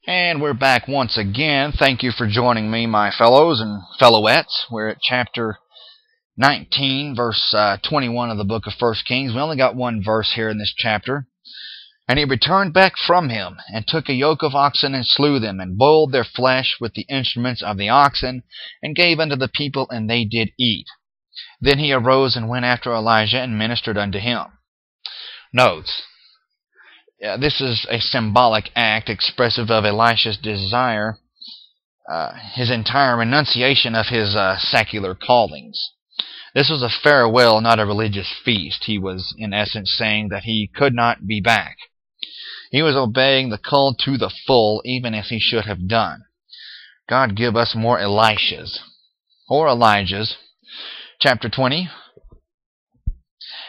And we're back once again. Thank you for joining me, my fellows and fellowettes. We're at chapter 19, verse 21 of the book of 1 Kings. We only got one verse here in this chapter. And he returned back from him, and took a yoke of oxen, and slew them, and boiled their flesh with the instruments of the oxen, and gave unto the people, and they did eat. Then he arose and went after Elijah, and ministered unto him. Notes. This is a symbolic act expressive of Elisha's desire, his entire renunciation of his secular callings. This was a farewell, not a religious feast. He was, in essence, saying that he could not be back. He was obeying the call to the full, even as he should have done. God give us more Elishas, or Elijahs. Chapter 20.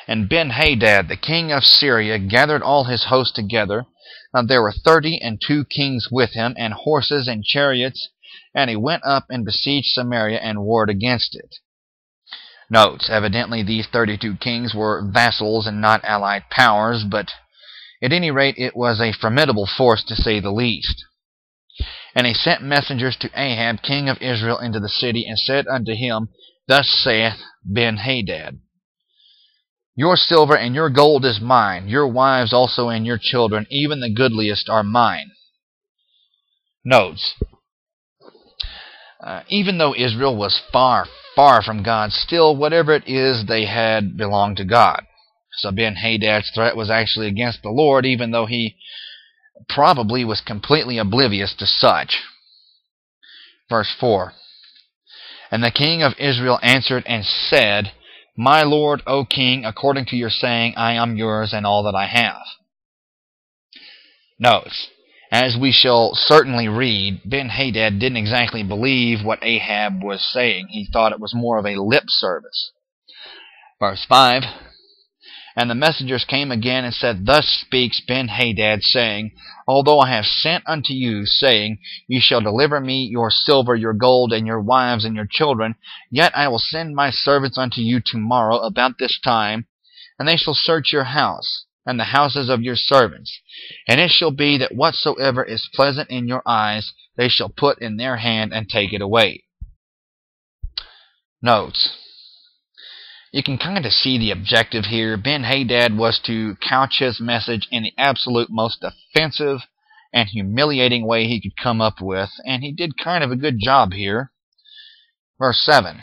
And Ben-Hadad, the king of Syria, gathered all his host together. Now there were 32 kings with him, and horses and chariots, and he went up and besieged Samaria and warred against it. Note, evidently these 32 kings were vassals and not allied powers, but at any rate it was a formidable force to say the least. And he sent messengers to Ahab, king of Israel, into the city, and said unto him, Thus saith Ben-Hadad, Your silver and your gold is mine, your wives also and your children, even the goodliest are mine. Notes. Even though Israel was far, far from God, still whatever it is they had belonged to God. So Ben-Hadad's threat was actually against the Lord, even though he probably was completely oblivious to such. Verse 4. And the king of Israel answered and said, My lord, O king, according to your saying, I am yours and all that I have. Notice, as we shall certainly read, Ben-Hadad didn't exactly believe what Ahab was saying. He thought it was more of a lip service. Verse 5. And the messengers came again and said, Thus speaks Ben-Hadad, saying, Although I have sent unto you, saying, Ye shall deliver me your silver, your gold, and your wives, and your children, yet I will send my servants unto you tomorrow about this time, and they shall search your house, and the houses of your servants. And it shall be that whatsoever is pleasant in your eyes, they shall put in their hand and take it away. Notes. You can kind of see the objective here. Ben-Hadad was to couch his message in the absolute most offensive and humiliating way he could come up with, and he did kind of a good job here. Verse 7.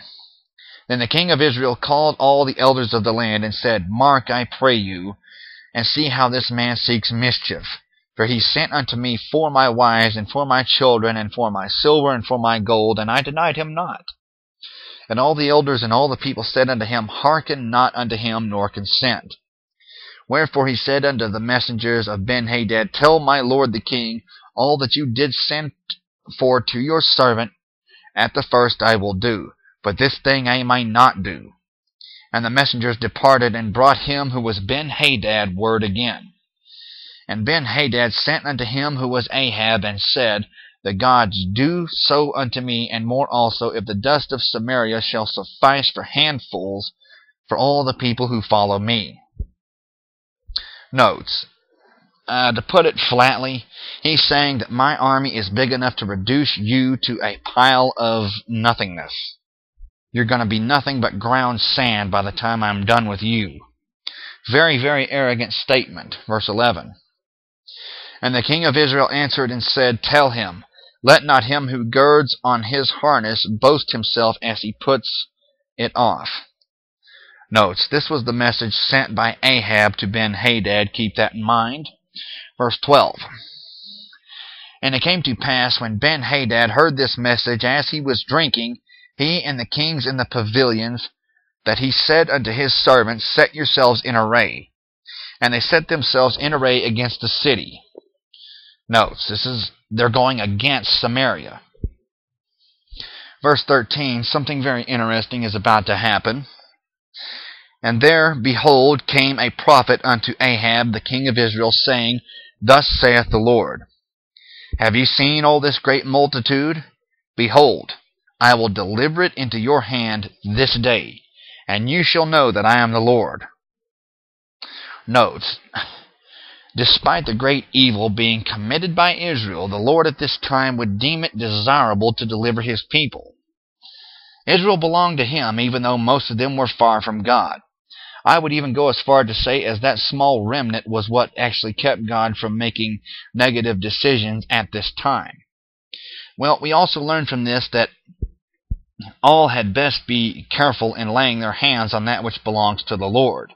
Then the king of Israel called all the elders of the land and said, Mark, I pray you, and see how this man seeks mischief. For he sent unto me for my wives, and for my children, and for my silver, and for my gold, and I denied him not. And all the elders and all the people said unto him, Hearken not unto him, nor consent. Wherefore he said unto the messengers of Ben-Hadad, Tell my lord the king, all that you did send for to your servant at the first I will do, but this thing I may not do. And the messengers departed, and brought him who was Ben-Hadad word again. And Ben-Hadad sent unto him who was Ahab, and said, The gods do so unto me, and more also, if the dust of Samaria shall suffice for handfuls for all the people who follow me. Notes. To put it flatly, he's saying that my army is big enough to reduce you to a pile of nothingness. You're going to be nothing but ground sand by the time I'm done with you. Very, very arrogant statement. Verse 11. And the king of Israel answered and said, Tell him, let not him who girds on his harness boast himself as he puts it off. Notes, this was the message sent by Ahab to Ben-Hadad. Keep that in mind. Verse 12. And it came to pass, when Ben-Hadad heard this message, as he was drinking, he and the kings in the pavilions, that he said unto his servants, Set yourselves in array. And they set themselves in array against the city. Notes, they're going against Samaria. Verse 13, something very interesting is about to happen. And there, behold, came a prophet unto Ahab, the king of Israel, saying, Thus saith the Lord, Have ye seen all this great multitude? Behold, I will deliver it into your hand this day, and you shall know that I am the Lord. Note, Despite the great evil being committed by Israel, the Lord at this time would deem it desirable to deliver his people. Israel belonged to him, even though most of them were far from God. I would even go as far to say as that small remnant was what actually kept God from making negative decisions at this time. Well, we also learn from this that all had best be careful in laying their hands on that which belongs to the Lord.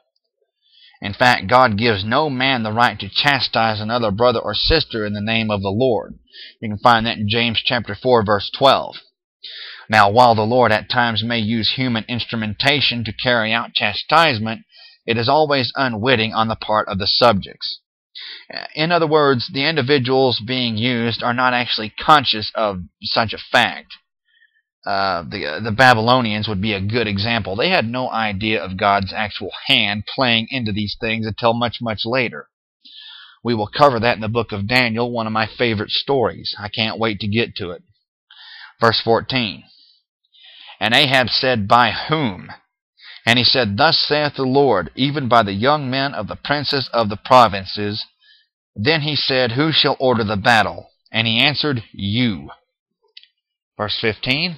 In fact, God gives no man the right to chastise another brother or sister in the name of the Lord. You can find that in James chapter 4, verse 12. Now, while the Lord at times may use human instrumentation to carry out chastisement, it is always unwitting on the part of the subjects. In other words, the individuals being used are not actually conscious of such a fact. The Babylonians would be a good example. They had no idea of God's actual hand playing into these things until much, much later. We will cover that in the book of Daniel, one of my favorite stories. I can't wait to get to it. Verse 14. And Ahab said, By whom? And he said, Thus saith the Lord, even by the young men of the princes of the provinces. Then he said, Who shall order the battle? And he answered, You. Verse 15.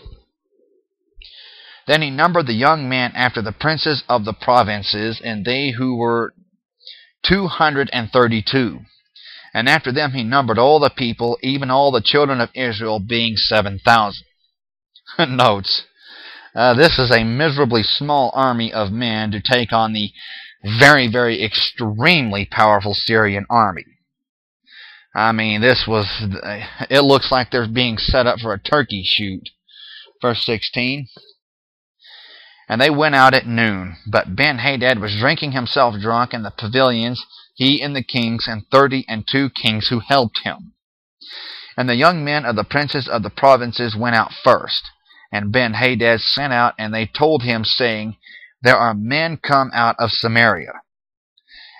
Then he numbered the young men after the princes of the provinces, and they who were 232. And after them he numbered all the people, even all the children of Israel, being 7,000. Notes. This is a miserably small army of men to take on the very, very extremely powerful Syrian army. I mean, it looks like they're being set up for a turkey shoot. Verse 16. And they went out at noon, but Ben-Hadad was drinking himself drunk in the pavilions, he and the kings, and 32 kings who helped him. And the young men of the princes of the provinces went out first. And Ben-Hadad sent out, and they told him, saying, There are men come out of Samaria.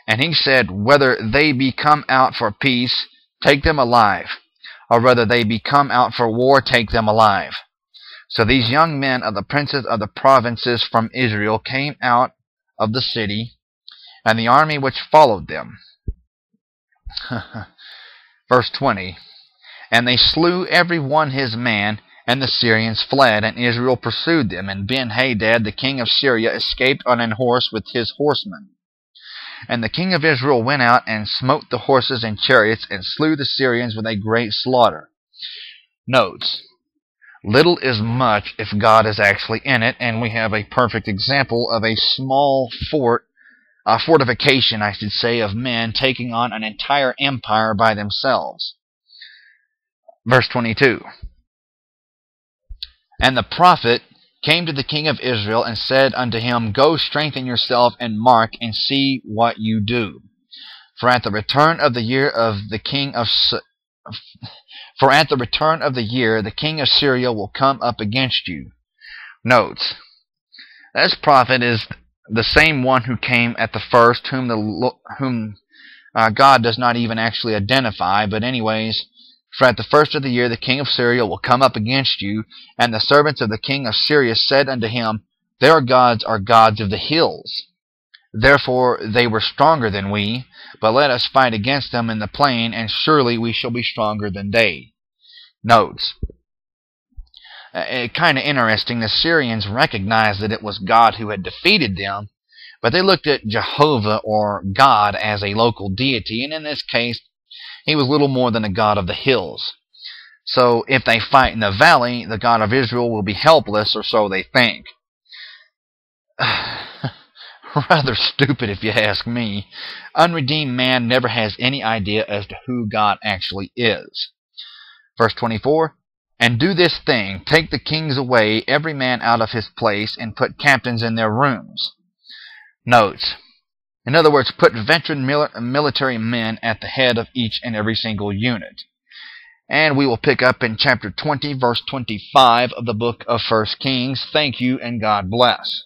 And he said, Whether they be come out for peace, take them alive, or whether they be come out for war, take them alive. So these young men of the princes of the provinces from Israel came out of the city, and the army which followed them. Verse 20. And they slew every one his man, and the Syrians fled, and Israel pursued them. And Ben-Hadad, the king of Syria, escaped on an horse with his horsemen. And the king of Israel went out and smote the horses and chariots, and slew the Syrians with a great slaughter. Notes. Little is much if God is actually in it, and we have a perfect example of a small fortification, I should say, of men taking on an entire empire by themselves. Verse 22. And the prophet came to the king of Israel and said unto him, Go strengthen yourself and mark and see what you do. For at the return of the year the king of Syria will come up against you. Notes. This prophet is the same one who came at the first, whom God does not even actually identify. But anyways, for at the first of the year the king of Syria will come up against you, and the servants of the king of Syria said unto him, Their gods are gods of the hills. Therefore they were stronger than we, but let us fight against them in the plain, and surely we shall be stronger than they. Notes. Kind of interesting, the Syrians recognized that it was God who had defeated them, but they looked at Jehovah or God as a local deity, and in this case, he was little more than a god of the hills. So if they fight in the valley, the God of Israel will be helpless, or so they think. Rather stupid if you ask me. Unredeemed man never has any idea as to who God actually is. Verse 24. And do this thing, take the kings away, every man out of his place, and put captains in their rooms. Notes. In other words, put veteran military men at the head of each and every single unit. And we will pick up in chapter 20, verse 25 of the book of 1 Kings. Thank you, and God bless.